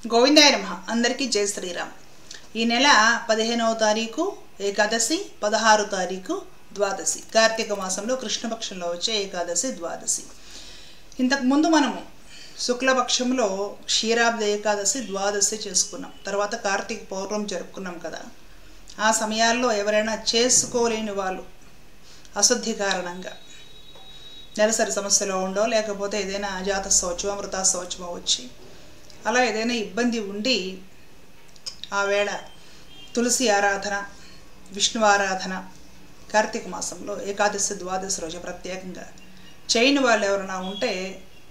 గోవిందాయ నమః. అందరికీ జై శ్రీరామ్. ఈ నెల 15వ తారీఖు ఏకాదశి, 16వ తారీఖు ద్వాదశి. కార్తీక మాసంలో కృష్ణపక్షంలో వచ్చే ఏకాదశి ద్వాదశి. ఇంతకుముందు మనము శుక్లపక్షంలో క్షీరాబ్ద ఏకాదశి ద్వాదశి చేసుకున్నాం. తర్వాత కార్తీక పౌర్ణమి జరుపుకున్నాం కదా. ఆ సమయాల్లో ఎవరైనా చేసుకోలేని వాళ్ళు అశుద్ధి కారణంగా నెలసరి సమస్యలో ఉండో, లేకపోతే ఏదైనా జాత శౌచమో అమృత శౌచమో వచ్చి అలా ఏదైనా ఇబ్బంది ఉండి ఆ వేళ తులసి ఆరాధన, విష్ణు ఆరాధన కార్తీక మాసంలో ఏకాదశి ద్వాదశి రోజు ప్రత్యేకంగా చేయని వాళ్ళు ఎవరైనా ఉంటే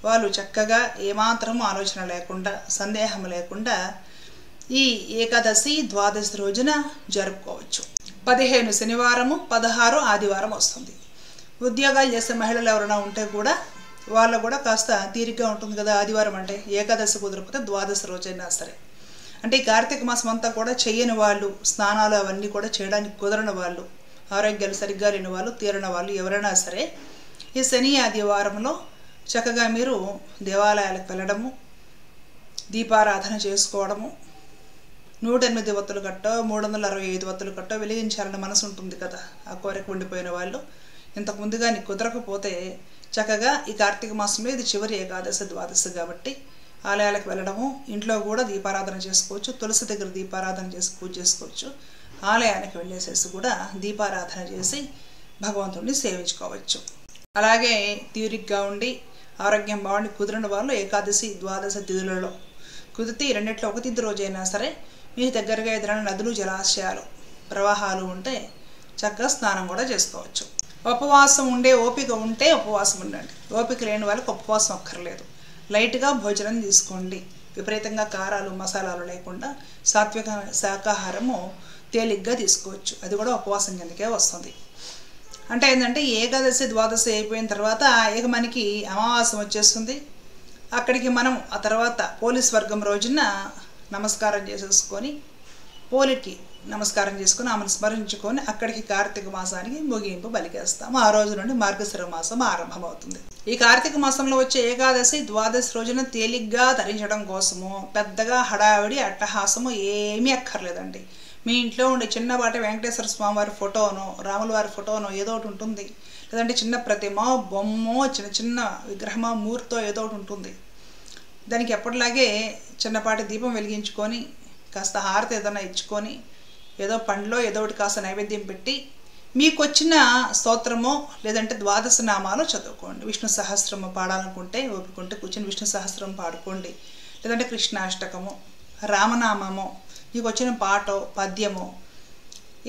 వాళ్ళు చక్కగా ఏమాత్రం ఆలోచన లేకుండా, సందేహం లేకుండా ఈ ఏకాదశి ద్వాదశి రోజున జరుపుకోవచ్చు. 15 శనివారము, 16 ఆదివారం వస్తుంది. ఉద్యోగాలు చేసే మహిళలు ఎవరైనా ఉంటే కూడా వాళ్ళు కూడా కాస్త తీరిగ్గా ఉంటుంది కదా. ఆదివారం అంటే ఏకాదశి కుదరకపోతే ద్వాదశి రోజైనా సరే, అంటే ఈ కార్తీక మాసం అంతా కూడా చేయని వాళ్ళు, స్నానాలు అవన్నీ కూడా చేయడానికి కుదరని వాళ్ళు, ఆరోగ్యాలు సరిగ్గా లేని వాళ్ళు, తీరని వాళ్ళు ఎవరైనా సరే ఈ శని ఆదివారంలో చక్కగా మీరు దేవాలయాలకు వెళ్ళడము, దీపారాధన చేసుకోవడము, 108 వత్తులు కట్టో 365 వత్తులు కట్టో వెలిగించాలని మనసు ఉంటుంది కదా. ఆ కోరిక ఉండిపోయిన వాళ్ళు ఇంతకు ముందుగా నీకు కుదరకపోతే చక్కగా ఈ కార్తీక మాసంలో ఇది చివరి ఏకాదశి ద్వాదశి కాబట్టి ఆలయాలకు వెళ్ళడము, ఇంట్లో కూడా దీపారాధన చేసుకోవచ్చు, తులసి దగ్గర దీపారాధన చేసి పూజ చేసుకోవచ్చు, ఆలయానికి వెళ్ళేసేసి కూడా దీపారాధన చేసి భగవంతుడిని సేవించుకోవచ్చు. అలాగే తీరిగ్గా ఉండి ఆరోగ్యం బాగుండి కుదిరిన వాళ్ళు ఏకాదశి ద్వాదశి తిథులలో కుదిరితే ఈ రెండిట్లో ఒక తిథి రోజైనా సరే మీ దగ్గరగా ఏదైనా నదులు, జలాశయాలు, ప్రవాహాలు ఉంటే చక్కగా స్నానం కూడా చేసుకోవచ్చు. ఉపవాసం ఉండే ఓపిక ఉంటే ఉపవాసం ఉండండి. ఓపిక లేని వాళ్ళకి ఉపవాసం అక్కర్లేదు. లైట్గా భోజనం తీసుకోండి. విపరీతంగా కారాలు, మసాలాలు లేకుండా సాత్విక శాకాహారము తేలిగ్గా తీసుకోవచ్చు. అది కూడా ఉపవాసం కిందకే వస్తుంది. అంటే ఏంటంటే ఏకాదశి ద్వాదశి అయిపోయిన తర్వాత ఇక మనకి అమావాస్య వచ్చేస్తుంది. అక్కడికి మనం ఆ తర్వాత పోలీస్ వర్గం రోజున నమస్కారం చేసేసుకొని, పోలికి నమస్కారం చేసుకొని ఆమెను స్మరించుకొని అక్కడికి కార్తీక మాసానికి ముగింపు పలికేస్తాము. ఆ రోజు నుండి మార్గశిర మాసం ఆరంభమవుతుంది. ఈ కార్తీక మాసంలో వచ్చే ఏకాదశి ద్వాదశి రోజున తేలిగ్గా ధరించడం కోసము పెద్దగా హడావిడి అట్టహాసము ఏమీ అక్కర్లేదండి. మీ ఇంట్లో ఉండే చిన్నపాటి వెంకటేశ్వర స్వామి వారి ఫోటోనో, రాముల వారి ఫోటోనో ఏదో ఒకటి ఉంటుంది. లేదంటే చిన్న ప్రతిమ, బొమ్మో, చిన్న చిన్న విగ్రహమో, మూర్తో ఏదో ఒకటి ఉంటుంది. దానికి ఎప్పటిలాగే చిన్నపాటి దీపం వెలిగించుకొని కాస్త హారతి ఏదైనా ఇచ్చుకొని ఏదో పండ్లో ఏదో ఒకటి కాస్త నైవేద్యం పెట్టి మీకు వచ్చిన స్తోత్రమో లేదంటే ద్వాదశ నామాలు చదువుకోండి. విష్ణు సహస్రము పాడాలనుకుంటే ఓపికంటే కూర్చొని విష్ణు సహస్రం పాడుకోండి. లేదంటే కృష్ణాష్టకము, రామనామము, మీకు వచ్చిన పాటో పద్యమో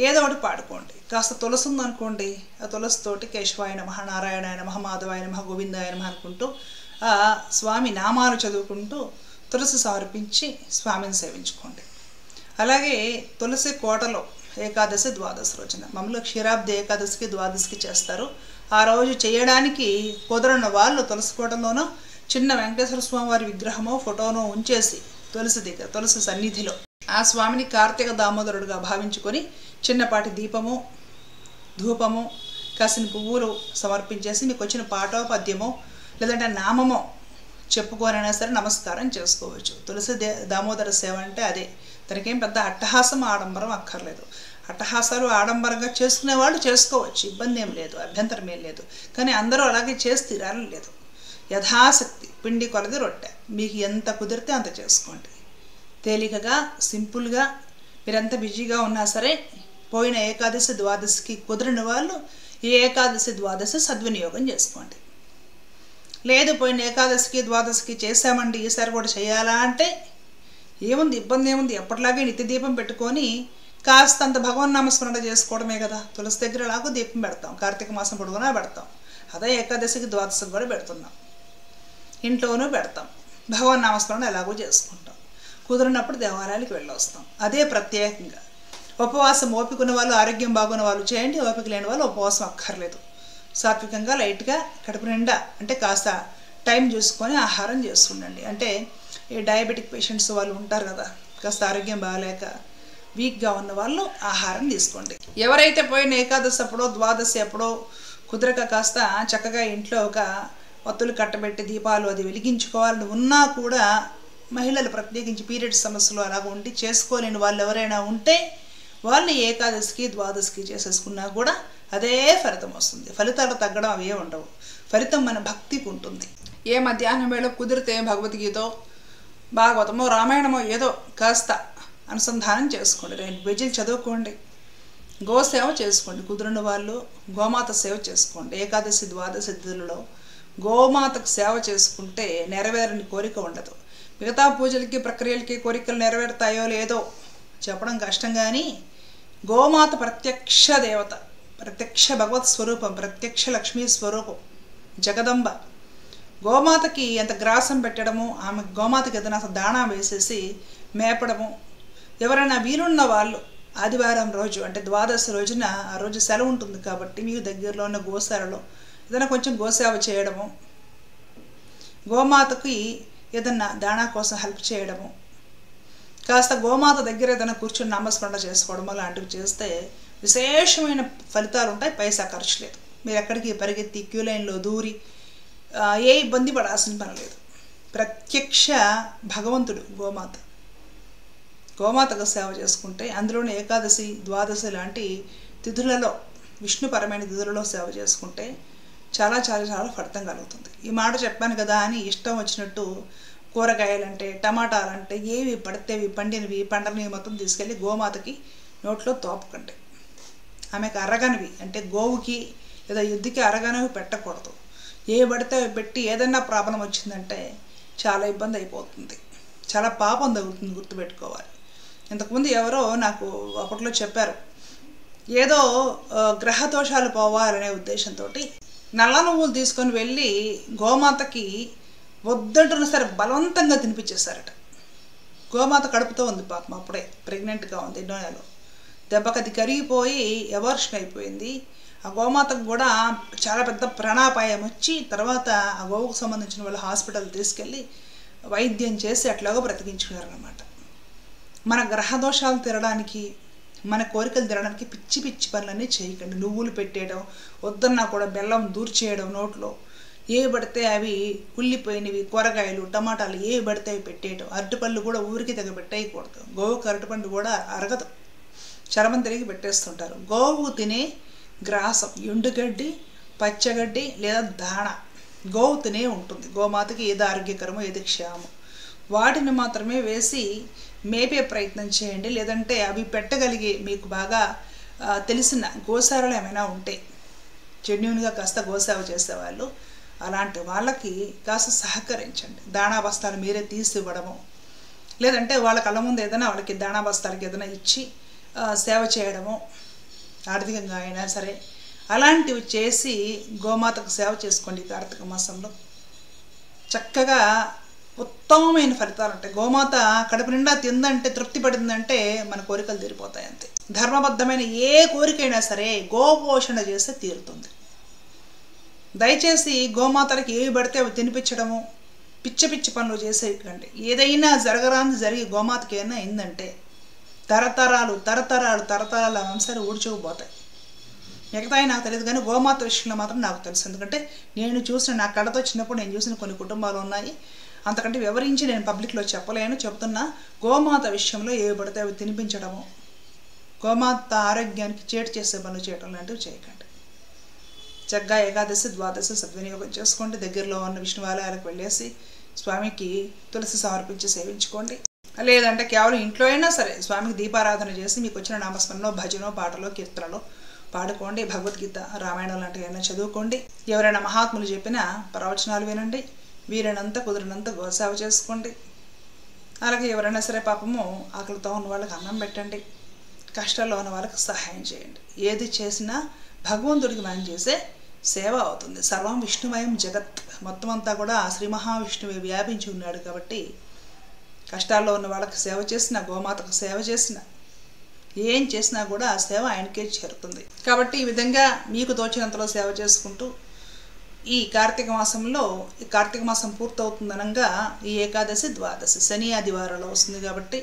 ఏదో ఒకటి పాడుకోండి. కాస్త తులసి ఉందనుకోండి, ఆ తులసితోటి కేశవాయ నమః, నారాయణాయ నమః, మాధవాయ నమః, గోవిందాయ నమః అనుకుంటూ ఆ స్వామి నామాలు చదువుకుంటూ తులసి సమర్పించి స్వామిని సేవించుకోండి. అలాగే తులసి కోటలో ఏకాదశి ద్వాదశి రోజున మామూలుగా క్షీరాబ్ద ఏకాదశికి ద్వాదశికి చేస్తారు. ఆ రోజు చేయడానికి కుదరని వాళ్ళు తులసి కోటలోనో చిన్న వెంకటేశ్వర స్వామి వారి విగ్రహమో ఫోటోనో ఉంచేసి తులసి దగ్గర, తులసి సన్నిధిలో ఆ స్వామిని కార్తీక దామోదరుడుగా భావించుకొని చిన్నపాటి దీపము, ధూపము, కాసిన పువ్వులు సమర్పించేసి మీకు వచ్చిన పాటో పద్యమో లేదంటే నామమో చెప్పుకోనైనా సరే నమస్కారం చేసుకోవచ్చు. తులసి దామోదర సేవ అంటే అదే. దానికేం పెద్ద అట్టహాసం, ఆడంబరం అక్కర్లేదు. అట్టహాసాలు ఆడంబరంగా చేసుకునే వాళ్ళు చేసుకోవచ్చు, ఇబ్బంది ఏం లేదు, అభ్యంతరం ఏం లేదు. కానీ అందరూ అలాగే చేసి తీరాలని లేదు. యథాశక్తి పిండి కొలది రొట్టె, మీకు ఎంత కుదిరితే అంత చేసుకోండి. తేలికగా, సింపుల్గా, మీరెంత బిజీగా ఉన్నా సరే పోయిన ఏకాదశి ద్వాదశికి కుదిరిన వాళ్ళు ఈ ఏకాదశి ద్వాదశి సద్వినియోగం చేసుకోండి. లేదు పోయిన ఏకాదశికి ద్వాదశికి చేసామండి ఈసారి కూడా చేయాలా అంటే ఏముంది, ఇబ్బంది ఏముంది, ఎప్పటిలాగే నిత్య దీపం పెట్టుకొని కాస్త అంత భగవన్నామస్మరణ చేసుకోవడమే కదా. తులసి దగ్గర ఎలాగో దీపం పెడతాం, కార్తీక మాసం పొడుగునా పెడతాం, అదే ఏకాదశికి ద్వాదశికి కూడా పెడుతున్నాం, ఇంట్లోనూ పెడతాం, భగవన్నామస్మరణ ఎలాగో చేసుకుంటాం. కుదిరినప్పుడు దేవాలయాలకు వెళ్ళొస్తాం. అదే ప్రత్యేకంగా ఉపవాసం ఓపికన్న వాళ్ళు, ఆరోగ్యం బాగున్న వాళ్ళు చేయండి. ఓపిక లేని వాళ్ళు ఉపవాసం అక్కర్లేదు. సాత్వికంగా లైట్గా కడుపు నిండా అంటే కాస్త టైం చూసుకొని ఆహారం చేస్తుండండి. అంటే ఈ డయాబెటిక్ పేషెంట్స్ వాళ్ళు ఉంటారు కదా, కాస్త ఆరోగ్యం బాగాలేక వీక్గా ఉన్న వాళ్ళు ఆహారం తీసుకోండి. ఎవరైతే పోయిన ఏకాదశి అప్పుడో ద్వాదశి అప్పుడో కుదరక కాస్త చక్కగా ఇంట్లో ఒక ఒత్తులు కట్టబెట్టి దీపాలు అది వెలిగించుకోవాలని ఉన్నా కూడా మహిళలు ప్రత్యేకించి పీరియడ్స్ సమస్యలు అలాగ ఉండి చేసుకోలేని వాళ్ళు ఎవరైనా ఉంటే వాళ్ళు ఏకాదశికి ద్వాదశికి చేసేసుకున్నా కూడా అదే ఫలితం వస్తుంది. ఫలితాలు తగ్గడం అవే ఉండవు. ఫలితం మన భక్తికి ఉంటుంది. ఏ మధ్యాహ్నం వేళ కుదిరితే భగవద్గీతో భాగవతమో రామాయణమో ఏదో కాస్త అనుసంధానం చేసుకోండి. 2 పేజీలు చదువుకోండి. గోసేవ చేసుకోండి. కుదిరిన వాళ్ళు గోమాత సేవ చేసుకోండి. ఏకాదశి ద్వాదశి తిథులలో గోమాతకు సేవ చేసుకుంటే నెరవేరని కోరిక ఉండదు. మిగతా పూజలకి ప్రక్రియలకి కోరికలు నెరవేరుతాయో లేదో చెప్పడం కష్టం, కానీ గోమాత ప్రత్యక్ష దేవత, ప్రత్యక్ష భగవత్ స్వరూపం, ప్రత్యక్ష లక్ష్మీ స్వరూపం, జగదంబ. గోమాతకి ఎంత గ్రాసం పెట్టడము, ఆమె గోమాతకి ఏదైనా దాణా వేసేసి మేపడము. ఎవరైనా వీలున్న వాళ్ళు ఆదివారం రోజు అంటే ద్వాదశి రోజున ఆ రోజు సెలవు ఉంటుంది కాబట్టి మీకు దగ్గరలో ఉన్న గోశాలలో ఏదైనా కొంచెం గోసేవ చేయడము, గోమాతకి ఏదన్నా దాణా కోసం హెల్ప్ చేయడము, కాస్త గోమాత దగ్గర ఏదైనా కూర్చొని నామస్మరణ చేసుకోవడము లాంటివి చేస్తే విశేషమైన ఫలితాలు ఉంటాయి. పైసా ఖర్చు లేదు. మీరు ఎక్కడికి పరిగెత్తి క్యూ లైన్లో దూరి ఏ ఇబ్బంది పడాల్సిన పని లేదు. ప్రత్యక్ష భగవంతుడు గోమాత. గోమాతకు సేవ చేసుకుంటే అందులోని ఏకాదశి ద్వాదశి లాంటి తిథులలో విష్ణుపరమైన తిథులలో సేవ చేసుకుంటే చాలా చాలా చాలా ఫలితం కలుగుతుంది. ఈ మాట చెప్పాను కదా అని ఇష్టం వచ్చినట్టు కూరగాయలంటే టమాటాలంటే ఏవి పడితేవి పండినవి పండనివి మొత్తం తీసుకెళ్ళి గోమాతకి నోట్లో తోపకండి. ఆమెకు అరగనివి అంటే గోవుకి లేదా యుద్ధికి అరగనివి పెట్టకూడదు. ఏ పడితే పెట్టి ఏదన్నా ప్రాబ్లం వచ్చిందంటే చాలా ఇబ్బంది అయిపోతుంది, చాలా పాపం తగ్గుతుంది. గుర్తుపెట్టుకోవాలి. ఇంతకుముందు ఎవరో నాకు అప్పట్లో చెప్పారు, ఏదో గ్రహ దోషాలు పోవాలనే ఉద్దేశంతో నల్ల నువ్వులు తీసుకొని వెళ్ళి గోమాతకి వద్దంటున్నా సరే బలవంతంగా తినిపించేశారట. గోమాత కడుపుతో ఉంది పాపం, అప్పుడే ప్రెగ్నెంట్గా ఉంది, ఎన్నో నెలలో. దెబ్బకి అది కరిగిపోయి ఎవర్షన్ అయిపోయింది. ఆ గోమాతకు కూడా చాలా పెద్ద ప్రాణాపాయం వచ్చి తర్వాత ఆ గోవుకు సంబంధించిన వాళ్ళు హాస్పిటల్ తీసుకెళ్ళి వైద్యం చేసి అట్లాగో బ్రతికించుకున్నారన్నమాట. మన గ్రహదోషాలు తిరగడానికి, మన కోరికలు తిరగడానికి పిచ్చి పిచ్చి పనులన్నీ చేయకండి. నువ్వులు పెట్టేయడం, వద్దన్నా కూడా బెల్లం దూర్చేయడం నోట్లో, ఏవి పడితే అవి కుళ్ళిపోయినవి, కూరగాయలు టమాటాలు ఏవి పడితే అవి పెట్టేయడం. అరటిపళ్ళు కూడా ఊరికి తెగ పెట్టేయకూడదు. గోవుకు అరటిపండు కూడా అరగదు, చర్మం తిరిగి పెట్టేస్తుంటారు. గోవు తినే గ్రాసం ఎండుగడ్డి, పచ్చగడ్డి లేదా దాణ గోవు తినే ఉంటుంది. గోమాతకి ఏది ఆరోగ్యకరమో ఏది క్షేమం వాటిని మాత్రమే వేసి మేపే ప్రయత్నం చేయండి. లేదంటే అవి పెట్టగలిగే మీకు బాగా తెలిసిన గోశాలలు ఏమైనా ఉంటే జెన్యూన్గా కాస్త గోసేవ చేసేవాళ్ళు, అలాంటి వాళ్ళకి కాస్త సహకరించండి. దాణా బస్తాలు మీరే తీసి ఇవ్వడము, లేదంటే వాళ్ళ కళ్ళ ముందు ఏదైనా వాళ్ళకి దాణా బస్తాలకి ఏదైనా ఇచ్చి సేవ చేయడము, ఆర్థికంగా అయినా సరే అలాంటివి చేసి గోమాతకు సేవ చేసుకోండి. కార్తీక మాసంలో చక్కగా ఉత్తమమైన ఫలితాలు ఉంటాయి. గోమాత కడుపు నిండా తిందంటే, తృప్తి పడిందంటే మన కోరికలు తీరిపోతాయి అంతే. ధర్మబద్ధమైన ఏ కోరికైనా సరే గోపోషణ చేస్తే తీరుతుంది. దయచేసి గోమాతలకి ఏవి పడితే అవి తినిపించడము, పిచ్చి పిచ్చి పనులు చేసేయకండి. ఏదైనా జరగరాంది జరిగి గోమాతకి ఏమైనా అయిందంటే తరతరాలు తరతరాలు తరతరాల వంశాలు ఊడ్చుకుపోతాయి. మిగతా నాకు తెలియదు, కానీ గోమాత విషయంలో మాత్రం నాకు తెలుసు. ఎందుకంటే నేను చూసిన, నా కళ్ళతో చిన్నప్పుడు నేను చూసిన కొన్ని కుటుంబాలు ఉన్నాయి. అంతకంటే వివరించి నేను పబ్లిక్లో చెప్పలేను. చెప్తున్నా, గోమాత విషయంలో ఏవి పడితే అవి తినిపించడము, గోమాత ఆరోగ్యానికి చేటు చేసే పనులు చేయడం లాంటివి చేయకండి. చక్కగా ఏకాదశి ద్వాదశి సద్వినియోగం చేసుకోండి. దగ్గరలో ఉన్న విష్ణు ఆలయాలకు వెళ్ళేసి స్వామికి తులసి సమర్పించి సేవించుకోండి. లేదంటే కేవలం ఇంట్లో అయినా సరే స్వామికి దీపారాధన చేసి మీకు వచ్చిన నామస్మరణలో భజనో పాటలో కీర్తనలో పాడుకోండి. భగవద్గీత రామాయణం లాంటివి అయినా చదువుకోండి. ఎవరైనా మహాత్ములు చెప్పిన ప్రవచనాలు వినండి. వీరైనంత కుదిరినంత గోసేవ చేసుకోండి. అలాగే ఎవరైనా సరే పాపము ఆకలితో ఉన్న వాళ్ళకి అన్నం పెట్టండి. కష్టాల్లో ఉన్న వాళ్ళకి సహాయం చేయండి. ఏది చేసినా భగవంతుడికి మనం చేసే సేవ అవుతుంది. సర్వం విష్ణుమయం జగత్, మొత్తం అంతా కూడా శ్రీ మహావిష్ణువే వ్యాపించి ఉన్నాడు. కాబట్టి కష్టాల్లో ఉన్న వాళ్ళకి సేవ చేసిన, గోమాతకు సేవ చేసిన, ఏం చేసినా కూడా ఆ సేవ ఆయనకే చేరుతుంది. కాబట్టి ఈ విధంగా మీకు తోచినంతలో సేవ చేసుకుంటూ ఈ కార్తీక మాసంలో, ఈ కార్తీక మాసం పూర్తవుతుందనగా ఈ ఏకాదశి ద్వాదశి శని ఆదివారంలో వస్తుంది. కాబట్టి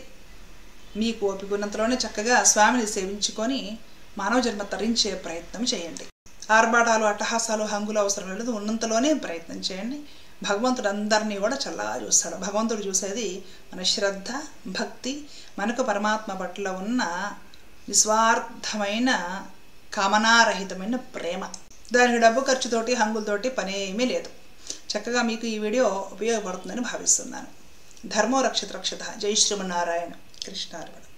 మీకు ఓపికన్నంతలోనే చక్కగా స్వామిని సేవించుకొని మానవ జన్మ తరించే ప్రయత్నం చేయండి. ఆర్భాటాలు అట్టహాసాలు హంగులు అవసరం లేదు, ఉన్నంతలోనే ప్రయత్నం చేయండి. భగవంతుడు అందరినీ కూడా చల్లగా చూస్తాడు. భగవంతుడు చూసేది మన శ్రద్ధ, భక్తి, మనకు పరమాత్మ పట్ల ఉన్న నిస్వార్థమైన కామనారహితమైన ప్రేమ. దానికి డబ్బు ఖర్చుతోటి హంగులతోటి పనేమీ లేదు. చక్కగా మీకు ఈ వీడియో ఉపయోగపడుతుందని భావిస్తున్నాను. ధర్మో రక్షిత రక్షిత. జై శ్రీమన్నారాయణ. కృష్ణార్పణ.